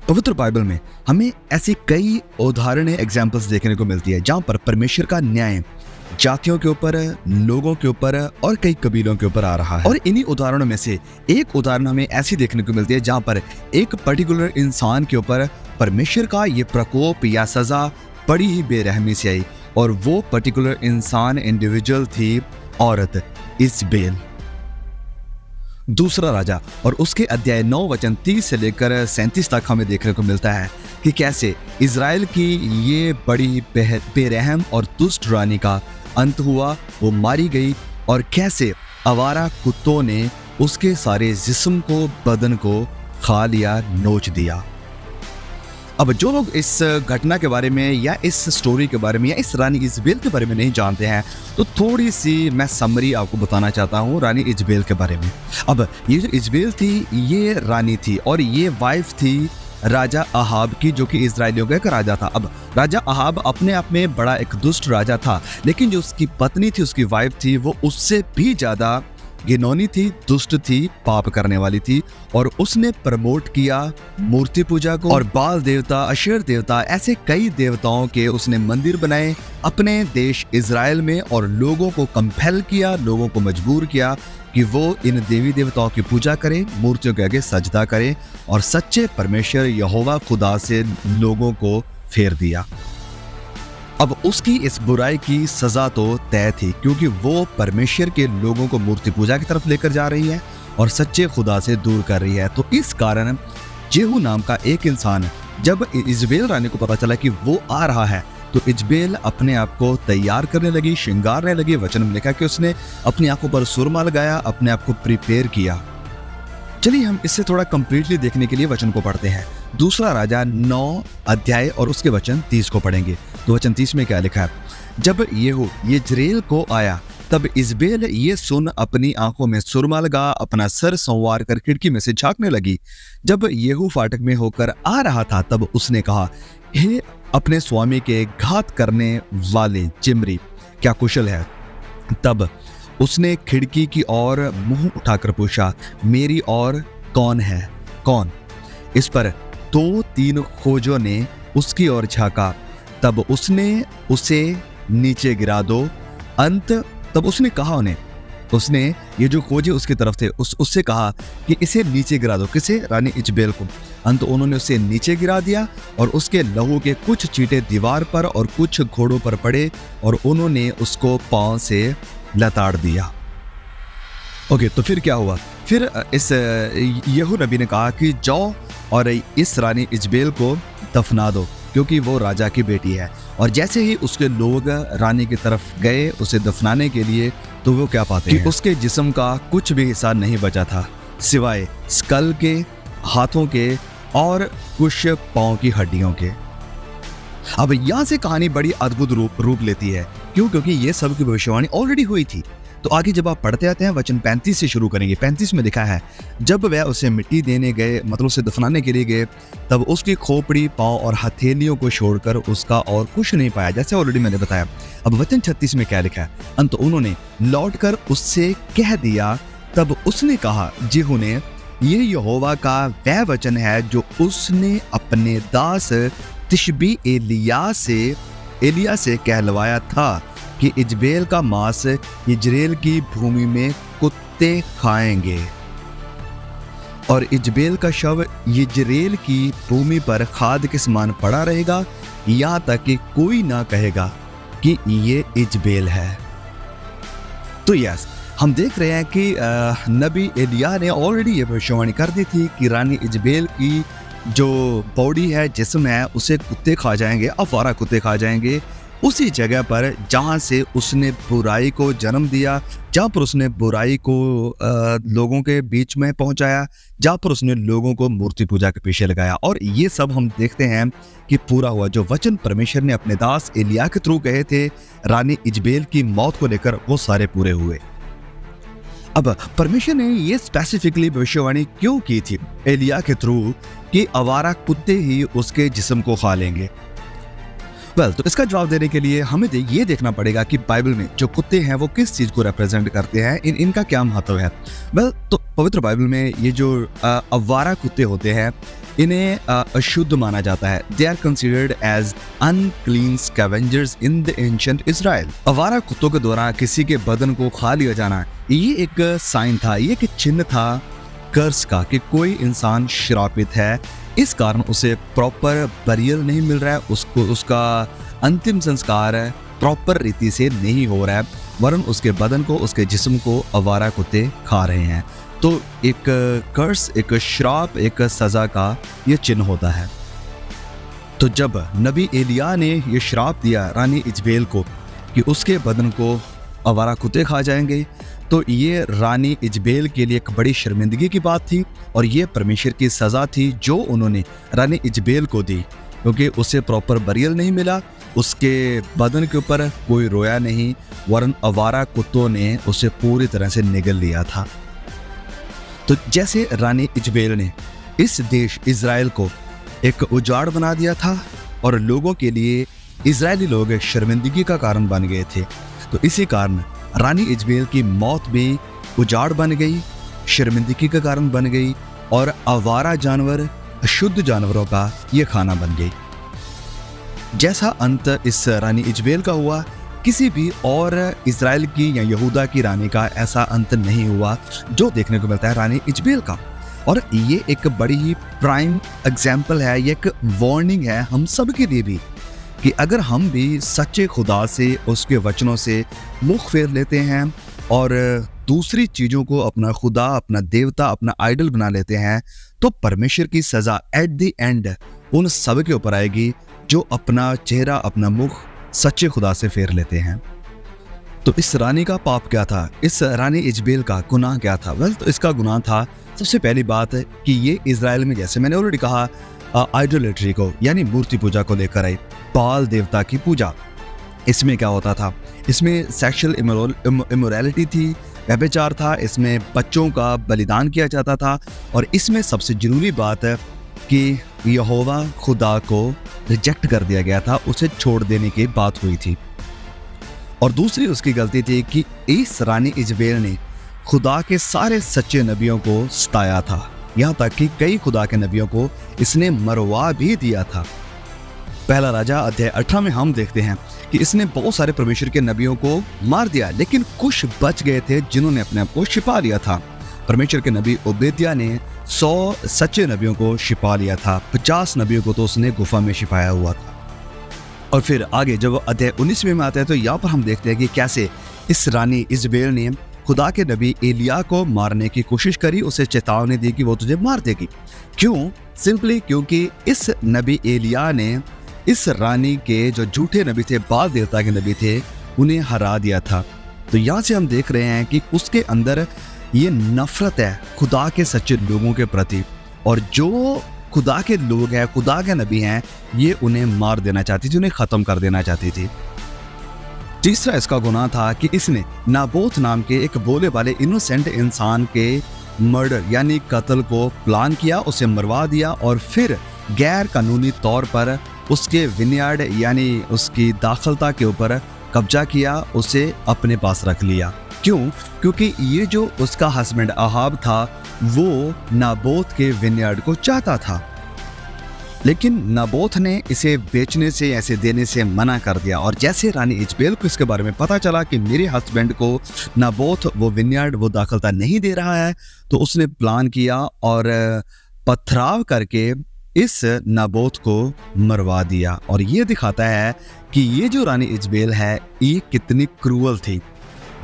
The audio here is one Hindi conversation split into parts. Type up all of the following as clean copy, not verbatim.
पवित्र बाइबल में हमें ऐसी कई उदाहरणें एग्जाम्पल्स देखने को मिलती है जहाँ पर परमेश्वर का न्याय जातियों के ऊपर, लोगों के ऊपर और कई कबीलों के ऊपर आ रहा है। और इन्हीं उदाहरणों में से एक उदाहरण हमें ऐसी देखने को मिलती है जहाँ पर एक पर्टिकुलर इंसान के ऊपर परमेश्वर का ये प्रकोप या सजा बड़ी ही बेरहमी से आई, और वो पर्टिकुलर इंसान इंडिविजुअल थी औरत इजबेल। दूसरा राजा और उसके अध्याय 9 वचन 30 से लेकर 37 तक हमें देखने को मिलता है कि कैसे इजराइल की ये बड़ी बेरहम और दुष्ट रानी का अंत हुआ, वो मारी गई, और कैसे आवारा कुत्तों ने उसके सारे जिस्म को, बदन को खा लिया, नोच दिया। अब जो लोग इस घटना के बारे में या इस स्टोरी के बारे में या इस रानी इजबेल के बारे में नहीं जानते हैं, तो थोड़ी सी मैं समरी आपको बताना चाहता हूँ रानी इजबेल के बारे में। अब ये जो इजबेल थी, ये रानी थी और ये वाइफ थी राजा अहाब की, जो कि इजराइलियों का एक राजा था। अब राजा अहाब अपने आप में बड़ा एक दुष्ट राजा था, लेकिन जो उसकी पत्नी थी, उसकी वाइफ थी, वो उससे भी ज्यादा घिनौनी थी, दुष्ट थी, पाप करने वाली थी। और उसने प्रमोट किया मूर्ति पूजा को, और बाल देवता, अशेर देवता, ऐसे कई देवताओं के उसने मंदिर बनाए अपने देश इजराइल में, और लोगों को कंपेल किया, लोगों को मजबूर किया कि वो इन देवी देवताओं की पूजा करें, मूर्तियों के आगे सजदा करें, और सच्चे परमेश्वर यहोवा खुदा से लोगों को फेर दिया। अब उसकी इस बुराई की सजा तो तय थी, क्योंकि वो परमेश्वर के लोगों को मूर्ति पूजा की तरफ लेकर जा रही है और सच्चे खुदा से दूर कर रही है। तो इस कारण जेहू नाम का एक इंसान, जब इजबेल रानी को पता चला कि वो आ रहा है, तो इजबेल अपने आप को तैयार करने लगी, श्रृंगारने लगी। वचन में लिखा कि उसने अपनी आंखों पर सुरमा लगाया, अपने आप को प्रिपेयर किया। चलिए हम इससे थोड़ा कंप्लीटली देखने के लिए वचन को पढ़ते हैं। दूसरा राजा 9 अध्याय और उसके वचन 30 को पढ़ेंगे। तो वचन 30 में क्या लिखा है? जब येहू यिज्रेल को आया, तब इजबेल ये सुन अपनी आंखों में सुरमा लगा, अपना सर संवार कर खिड़की में से झांकने लगी। जब येहू फाटक में होकर आ रहा था, तब उसने कहा, हे अपने स्वामी के घात करने वाले जिम्री, क्या कुशल है? तब उसने खिड़की की ओर मुंह उठाकर पूछा, मेरी ओर कौन है? कौन? इस पर 2-3 खोजों ने उसकी ओर झांका। तब उसने उसे नीचे गिरा दो। तब उसने कहा उन्हें, उसने ये जो खोजे उसकी तरफ थे, उससे कहा कि इसे नीचे गिरा दो। किसे? रानी इजबेल को। अंत उन्होंने उसे नीचे गिरा दिया, और उसके लहू के कुछ चींटे दीवार पर और कुछ घोड़ों पर पड़े, और उन्होंने उसको पांव से लताड़ दिया। ओके, तो फिर क्या हुआ? फिर इस येहू नबी ने कहा कि जाओ और इस रानी इजबेल को दफना दो, क्योंकि वो राजा की बेटी है। और जैसे ही उसके लोग रानी की तरफ गए उसे दफनाने के लिए, तो वो क्या पाते हैं कि उसके जिस्म का कुछ भी हिस्सा नहीं बचा था, सिवाय स्कल के, हाथों के और कुछ पांव की हड्डियों के। अब यहाँ से कहानी बड़ी अद्भुत रूप लेती है। क्यों? क्योंकि ये सब की भविष्यवाणी ऑलरेडी हुई थी। तो आगे जब आप पढ़ते आते हैं, वचन 35 से शुरू करेंगे। 35 में लिखा है, जब वह उसे मिट्टी देने गए, मतलब उसे दफनाने के लिए गए, तब उसकी खोपड़ी, पांव और हथेलियों को छोड़कर उसका और कुछ नहीं पाया, जैसे ऑलरेडी मैंने बताया। अब वचन 36 में क्या लिखा है? अंत उन्होंने लौटकर उससे कह दिया। तब उसने कहा, जेहू ने, ये यहोवा का वह वचन है जो उसने अपने दास तिशबी एलिया से कहलवाया था कि इजबेल का मांस इजराइल की भूमि में कुत्ते खाएंगे, और इजबेल का शव इजराइल की भूमि पर खाद के समान पड़ा रहेगा, यहाँ तक कि कोई ना कहेगा कि ये इजबेल है। तो यस, हम देख रहे हैं कि नबी एलिया ने ऑलरेडी ये भविष्यवाणी कर दी थी कि रानी इजबेल की जो बॉडी है, जिस्म है, उसे कुत्ते खा जाएंगे, अफवारा कुत्ते खा जाएंगे, उसी जगह पर जहाँ से उसने बुराई को जन्म दिया, जहाँ पर उसने बुराई को लोगों के बीच में पहुँचाया, जहाँ पर उसने लोगों को मूर्ति पूजा के पीछे लगाया। और ये सब हम देखते हैं कि पूरा हुआ। जो वचन परमेश्वर ने अपने दास एलिया के थ्रू कहे थे रानी इजबेल की मौत को लेकर, वो सारे पूरे हुए। अब परमेश्वर ने ये स्पेसिफिकली भविष्यवाणी क्यों की थी एलिया के थ्रू कि आवारा कुत्ते ही उसके जिस्म को खा लेंगे? तो इसका जवाब देने के लिए हमें ये देखना पड़ेगा कि बाइबल में जो कुत्ते हैं वो किस चीज को रिप्रेजेंट करते हैं, इनका क्या महत्व है। तो पवित्र बाइबल में ये जो आवारा कुत्ते होते हैं इन्हें अशुद्ध माना जाता है। They are considered as unclean scavengers in the ancient Israel. आवारा कुत्तों के द्वारा किसी के बदन को खा लिया जाना ये एक साइन था, ये एक चिन्ह था कर्स का कि कोई इंसान श्रापित है, इस कारण उसे प्रॉपर बरियल नहीं मिल रहा है, उसका अंतिम संस्कार प्रॉपर रीति से नहीं हो रहा है, वरन उसके बदन को, उसके जिस्म को आवारा कुत्ते खा रहे हैं। तो एक कर्स, एक श्राप, एक सजा का ये चिन्ह होता है। तो जब नबी एलिया ने ये श्राप दिया रानी इजबेल को कि उसके बदन को आवारा कुत्ते खा जाएंगे, तो ये रानी इजबेल के लिए एक बड़ी शर्मिंदगी की बात थी और ये परमेश्वर की सज़ा थी जो उन्होंने रानी इजबेल को दी, क्योंकि उसे प्रॉपर बरियल नहीं मिला, उसके बदन के ऊपर कोई रोया नहीं, वरन आवारा कुत्तों ने उसे पूरी तरह से निगल लिया था। तो जैसे रानी इजबेल ने इस देश इजराइल को एक उजाड़ बना दिया था और लोगों के लिए इजरायली लोग एक शर्मिंदगी का कारण बन गए थे, तो इसी कारण रानी इजबेल की मौत भी उजाड़ बन गई, शर्मिंदगी का कारण बन गई और आवारा जानवर, अशुद्ध जानवरों का ये खाना बन गई। जैसा अंत इस रानी इजबेल का हुआ, किसी भी और इजराइल की या यहूदा की रानी का ऐसा अंत नहीं हुआ जो देखने को मिलता है रानी इजबेल का। और ये एक बड़ी ही प्राइम एग्जाम्पल है, ये एक वार्निंग है हम सब के लिए भी कि अगर हम भी सच्चे खुदा से, उसके वचनों से मुख फेर लेते हैं और दूसरी चीज़ों को अपना खुदा, अपना देवता, अपना आइडल बना लेते हैं, तो परमेश्वर की सज़ा एट द एंड उन सब के ऊपर आएगी जो अपना चेहरा, अपना मुख सच्चे खुदा से फेर लेते हैं। तो इस रानी का पाप क्या था, इस रानी इजबेल का गुनाह क्या था? तो इसका गुनाह था, सबसे पहली बात है कि ये इजराइल में, जैसे मैंने ऑलरेडी कहा, आइडोलेट्री को यानी मूर्ति पूजा को लेकर आई, बाल देवता की पूजा। इसमें क्या होता था? इसमें सेक्सुअल इमोरैलिटी थी, व्यभिचार था, इसमें बच्चों का बलिदान किया जाता था और इसमें सबसे जरूरी बात है कि यहोवा खुदा को रिजेक्ट कर दिया गया था, उसे छोड़ देने की बात हुई थी। और दूसरी उसकी गलती थी कि इस रानी इजबेल ने खुदा के सारे सच्चे नबियों को सताया था, यहाँ तक कि कई खुदा के नबियों को इसने मरवा भी दिया था। पहला राजा अध्याय 18 में हम देखते हैं कि इसने बहुत सारे परमेश्वर के नबियों को मार दिया, लेकिन कुछ बच गए थे जिन्होंने अपने आप को छिपा लिया था। परमेश्वर के नबी ओबेदिया ने 100 सच्चे नबियों को छिपा लिया था, 50 नबियों को तो उसने गुफा में छिपाया हुआ था। और फिर आगे जब अध्याय 19 में आते हैं तो यहाँ पर हम देखते हैं कि कैसे इस रानी इजबेल ने खुदा के नबी एलिया को मारने की कोशिश करी, उसे चेतावनी दी कि वो तुझे मार देगी। क्यों? सिंपली क्योंकि इस नबी एलिया ने इस रानी के जो झूठे नबी थे, बाल देवता के नबी थे, उन्हें हरा दिया था। तो यहाँ से हम देख रहे हैं कि उसके अंदर ये नफरत है खुदा के सच्चे लोगों के प्रति, और जो खुदा के लोग हैं, खुदा के नबी हैं, ये उन्हें मार देना चाहती थी, उन्हें ख़त्म कर देना चाहती थी। तीसरा इसका गुनाह था कि इसने नाबोत नाम के एक बोले वाले इनोसेंट इंसान के मर्डर यानी कत्ल को प्लान किया, उसे मरवा दिया और फिर गैर कानूनी तौर पर उसके विनयार्ड यानी उसकी दाखलता के ऊपर कब्जा किया, उसे अपने पास रख लिया। क्यों? क्योंकि ये जो उसका हस्बैंड अहाब था वो नाबोत के विनयार्ड को चाहता था, लेकिन नाबोत ने इसे बेचने से, ऐसे देने से मना कर दिया। और जैसे रानी इजबेल को इसके बारे में पता चला कि मेरे हस्बैंड को नाबोत वो विनयार्ड, वो दाखलता नहीं दे रहा है, तो उसने प्लान किया और पथराव करके इस नाबोत को मरवा दिया। और ये दिखाता है कि ये जो रानी इजबेल है ये कितनी क्रूअल थी,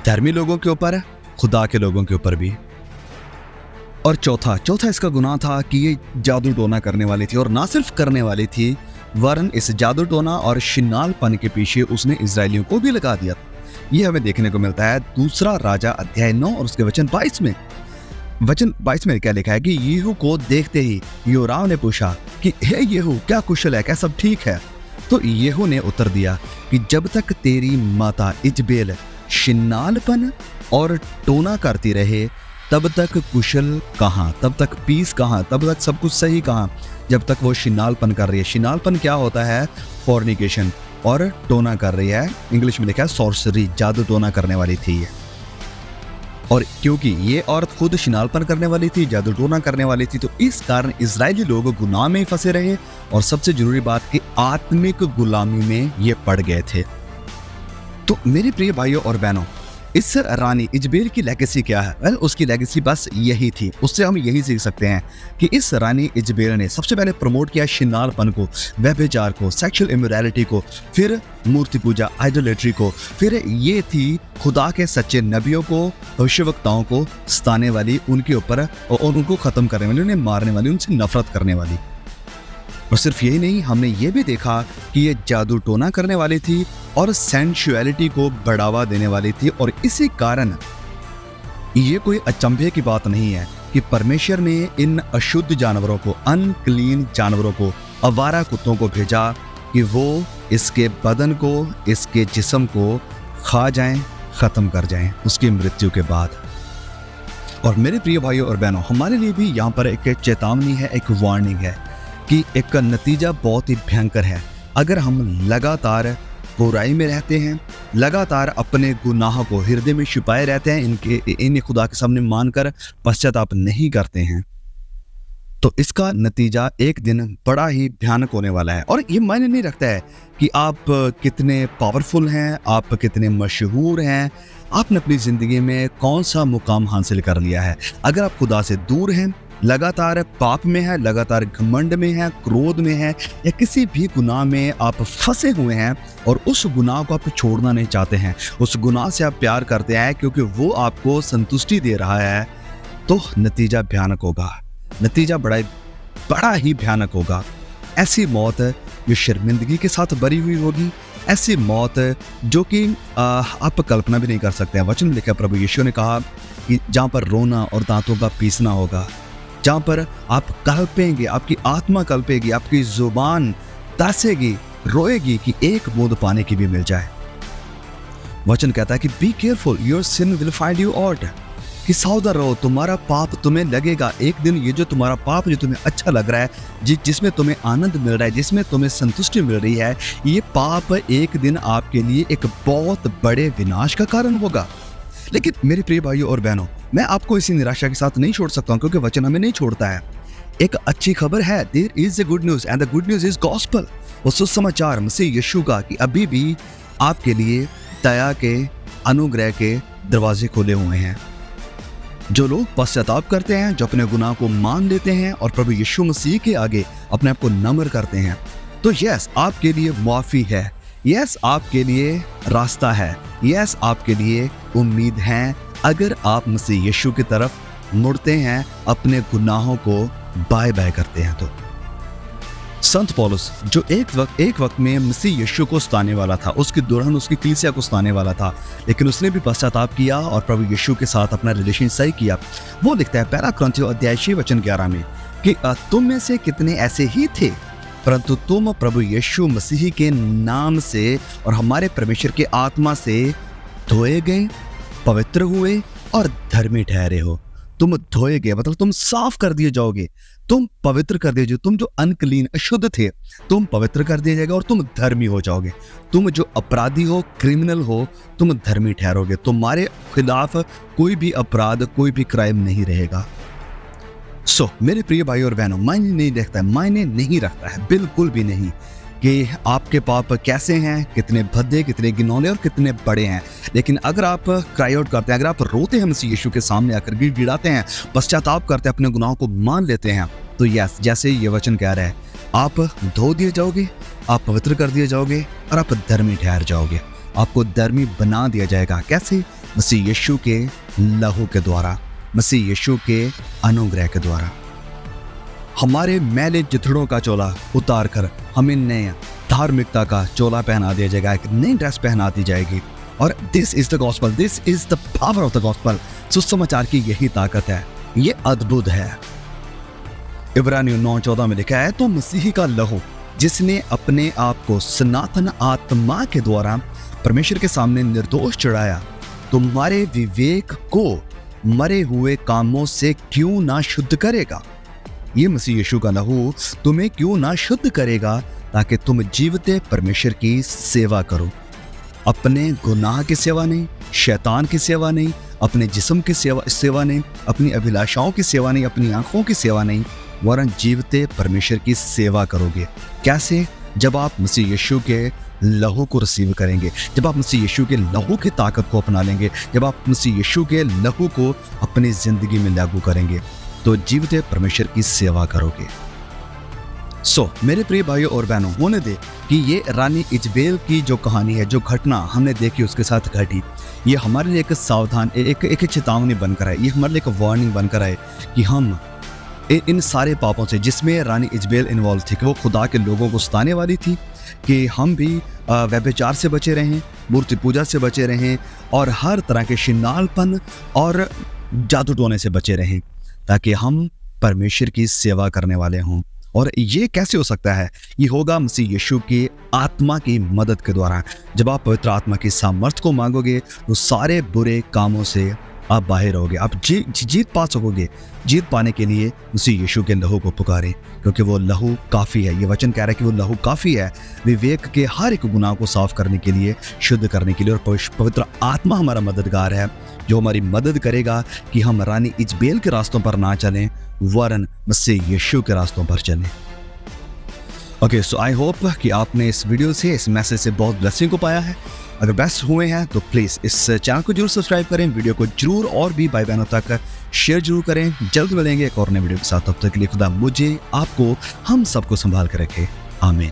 धर्मी लोगों के ऊपर, खुदा के लोगों के ऊपर भी। और चौथा इसका गुनाह था कि ये जादू टोना करने वाली थी, और ना सिर्फ करने वाली थी वरन इस जादू टोना और शिनालपन के पीछे उसने इजरायलियों को भी लगा दिया। ये हमें देखने को मिलता है दूसरा राजा अध्याय 9 और उसके वचन 22 में। वचन 22 में क्या लिखा है कि येहू को देखते ही योराम ने पूछा कि हे येहू, क्या कुशल है, क्या सब ठीक है? तो येहू ने उत्तर दिया कि जब तक तेरी माता इजबेल शिनालपन और टोना करती रहे तब तक कुशल कहाँ, तब तक पीस कहाँ, तब तक सब कुछ सही कहाँ, जब तक वो शिनालपन कर रही है। शिनालपन क्या होता है? फॉर्निकेशन। और टोना कर रही है। इंग्लिश में लिखा है सॉर्सरी, जादू टोना करने वाली थी ये। और क्योंकि ये औरत खुद शिनालपन करने वाली थी, जादू टोना करने वाली थी, तो इस कारण इजरायली लोग गुनाह में फंसे रहे और सबसे जरूरी बात कि आत्मिक गुलामी में ये पड़ गए थे। तो मेरे प्रिय भाइयों और बहनों, इस रानी इजबेल की लेगेसी क्या है? वेल, उसकी लेगेसी बस यही थी। उससे हम यही सीख सकते हैं कि इस रानी इजबेल ने सबसे पहले प्रमोट किया शिनालपन को, व्यभिचार को, सेक्सुअल इमोरैलिटी को, फिर मूर्ति पूजा, आइडोलेट्री को, फिर ये थी खुदा के सच्चे नबियों को, भविष्यवक्ताओं को सताने वाली, उनके ऊपर और उनको खत्म करने वाली, उन्हें मारने वाली, उनसे नफरत करने वाली। और सिर्फ यही नहीं, हमने ये भी देखा कि ये जादू टोना करने वाली थी और सेंसुअलिटी को बढ़ावा देने वाली थी। और इसी कारण ये कोई अचंभे की बात नहीं है कि परमेश्वर ने इन अशुद्ध जानवरों को, अनक्लीन जानवरों को, आवारा कुत्तों को भेजा कि वो इसके बदन को, इसके जिस्म को खा जाएं, खत्म कर जाएं उसकी मृत्यु के बाद। और मेरे प्रिय भाइयों और बहनों, हमारे लिए भी यहाँ पर एक चेतावनी है, एक वार्निंग है कि एक नतीजा बहुत ही भयंकर है। अगर हम लगातार बुराई में रहते हैं, लगातार अपने गुनाह को हृदय में छुपाए रहते हैं, इन्हें खुदा के सामने मानकर पश्चाताप नहीं करते हैं, तो इसका नतीजा एक दिन बड़ा ही भयानक होने वाला है। और ये मायने नहीं रखता है कि आप कितने पावरफुल हैं, आप कितने मशहूर हैं, आपने अपनी जिंदगी में कौन सा मुकाम हासिल कर लिया है। अगर आप खुदा से दूर हैं, लगातार पाप में है, लगातार घमंड में है, क्रोध में है, या किसी भी गुनाह में आप फंसे हुए हैं और उस गुनाह को आप छोड़ना नहीं चाहते हैं, उस गुनाह से आप प्यार करते हैं क्योंकि वो आपको संतुष्टि दे रहा है, तो नतीजा भयानक होगा। नतीजा बड़ा ही भयानक होगा। ऐसी मौत जो शर्मिंदगी के साथ भरी हुई होगी, ऐसी मौत जो कि आप कल्पना भी नहीं कर सकते हैं। वचन में लिखा, प्रभु यीशु ने कहा कि जहाँ पर रोना और दांतों का पीसना होगा, जहाँ पर आप कल्पेंगे, आपकी आत्मा कल्पेगी, आपकी जुबान तरसेगी, रोएगी कि एक बूंद पानी की भी मिल जाए। वचन कहता है कि be careful, your sin will find you out, कि सावधान रहो, तुम्हारा पाप तुम्हें लगेगा। एक दिन ये जो तुम्हारा पाप जो तुम्हें अच्छा लग रहा है, जिसमें तुम्हें आनंद मिल रहा है, जिसमें तुम्हें संतुष्टि मिल रही है, ये पाप एक दिन आपके लिए एक बहुत बड़े विनाश का कारण होगा। लेकिन मेरे प्रिय भाइयों और बहनों, मैं आपको इसी निराशा के साथ नहीं छोड़ सकता हूँ, क्योंकि वचन हमें नहीं छोड़ता है। एक अच्छी खबर है, there is a good news and the good news is gospel. वो सुसमाचार मसीह यीशु का कि अभी भी आपके लिए दया के, अनुग्रह के दरवाजे खुले हुए हैं। जो लोग पश्चाताप करते हैं, जो अपने गुनाह को मान लेते हैं और प्रभु यीशु मसीह के आगे अपने आप को नम्र करते हैं, तो यस, आपके लिए मुआफी है, यस, आपके लिए रास्ता है, यस, आपके लिए उम्मीद है, अगर आप मसीह यीशु की तरफ मुड़ते हैं, अपने गुनाहों को बाय बाय करते हैं। तो संत पौलुस, जो एक वक्त में मसीह यीशु को सताने वाला था, उसकी दुल्हन, उसकी कलीसिया को सताने वाला था, लेकिन उसने भी पश्चाताप किया और प्रभु यीशु के साथ अपना रिलेशन सही किया। वो लिखता है पहला कुरिन्थियों अध्याय 6 वचन 11 में कि तुम में से कितने ऐसे ही थे, परंतु तुम प्रभु यीशु मसीह के नाम से और हमारे परमेश्वर के आत्मा से धोए गए, पवित्र हुए और धर्मी ठहरे हो। तुम धोए गए मतलब तुम साफ कर दिए जाओगे, तुम पवित्र कर दिए जाओगे। तुम जो अनक्लीन, अशुद्ध थे, तुम पवित्र कर दिए जाएगा और तुम धर्मी हो जाओगे। तुम जो अपराधी हो, क्रिमिनल हो, तुम धर्मी ठहरोगे। तुम्हारे खिलाफ कोई भी अपराध, कोई भी क्राइम नहीं रहेगा। मेरे प्रिय भाई और बहनों, मायने नहीं रखता है, बिल्कुल भी नहीं, कि आपके पाप कैसे हैं, कितने भद्दे, कितने घिनौने और कितने बड़े हैं। लेकिन अगर आप क्राई आउट करते हैं, अगर आप रोते हैं मसीह यीशु के सामने आकर, गिड़गिड़ाते हैं, पश्चाताप करते हैं, अपने गुनाहों को मान लेते हैं, तो यस, जैसे ये वचन कह रहा है, आप धो दिए जाओगे, आप पवित्र कर दिए जाओगे और आप धर्मी ठहर जाओगे। आपको धर्मी बना दिया जाएगा। कैसे? मसीह यीशु के लहू के द्वारा, मसीह यीशु के अनुग्रह के द्वारा। हमारे मैले जिथड़ों का चोला उतार कर हमें नए धार्मिकता का चोला पहना दिया जाएगा, एक नई ड्रेस पहना दी जाएगी। और this is the gospel, this is the power of the gospel. सुसमाचार की यही ताकत है, ये अद्भुत है। इब्रानियों 9:14 में लिखा है, तो मसीह का लहू जिसने अपने आप को सनातन आत्मा के द्वारा परमेश्वर के सामने निर्दोष चढ़ाया, तुम्हारे विवेक को मरे हुए कामों से क्यों ना शुद्ध करेगा। ये मसीह यीशु का लहू तुम्हें क्यों ना शुद्ध करेगा, ताकि तुम जीवते परमेश्वर की सेवा करो। अपने गुनाह की सेवा नहीं, शैतान की सेवा नहीं, अपने जिस्म की सेवा नहीं, अपनी अभिलाषाओं की सेवा नहीं, अपनी आंखों की सेवा नहीं, वरन जीवते परमेश्वर की सेवा करोगे। कैसे? जब आप मसीह यीशु के लहू को रिसीव करेंगे, जब आप मसीह यीशु के लहू की ताकत को अपना लेंगे, जब आप मसीह यीशु के लहू को अपनी जिंदगी में लागू करेंगे, तो जीवते परमेश्वर की सेवा करोगे। मेरे प्रिय भाइयों और बहनों, होने दे कि ये रानी इजबेल की जो कहानी है, जो घटना हमने देखी उसके साथ घटी, ये हमारे लिए एक सावधान, एक चेतावनी बनकर आए, ये हमारे लिए एक वार्निंग बनकर आए कि हम इन सारे पापों से, जिसमें रानी इजबेल इन्वॉल्व थी, कि वो खुदा के लोगों को सताने वाली थी, कि हम भी व्यभिचार से बचे रहें, मूर्ति पूजा से बचे रहें और हर तरह के शिनालपन और जादू टोने से बचे रहें, ताकि हम परमेश्वर की सेवा करने वाले हों। और ये कैसे हो सकता है? ये होगा मसीह यीशु की आत्मा की मदद के द्वारा। जब आप पवित्र आत्मा की सामर्थ्य को मांगोगे, तो सारे बुरे कामों से आप बाहर रहोगे, आप जीत पा सकोगे। जीत पाने के लिए मसीह यीशु के लहू को पुकारें, क्योंकि वो लहू काफ़ी है। ये वचन कह रहा है कि वो लहू काफ़ी है विवेक के हर एक गुनाह को साफ करने के लिए, शुद्ध करने के लिए। और पवित्र आत्मा हमारा मददगार है, जो हमारी मदद करेगा कि हम रानी इजबेल के रास्तों पर ना चलें, वरन मसीह यीशु के रास्तों पर चलें। ओके, सो आई होप कि आपने इस वीडियो से, इस मैसेज से बहुत ब्लेसिंग को पाया है। अगर बेस्ट हुए हैं तो प्लीज़ इस चैनल को जरूर सब्सक्राइब करें, वीडियो को जरूर और भी भाई बहनों तक शेयर जरूर करें। जल्द मिलेंगे एक और नए वीडियो के साथ, तब तक के लिए खुदा मुझे, आपको, हम सबको संभाल कर रखे। आमीन।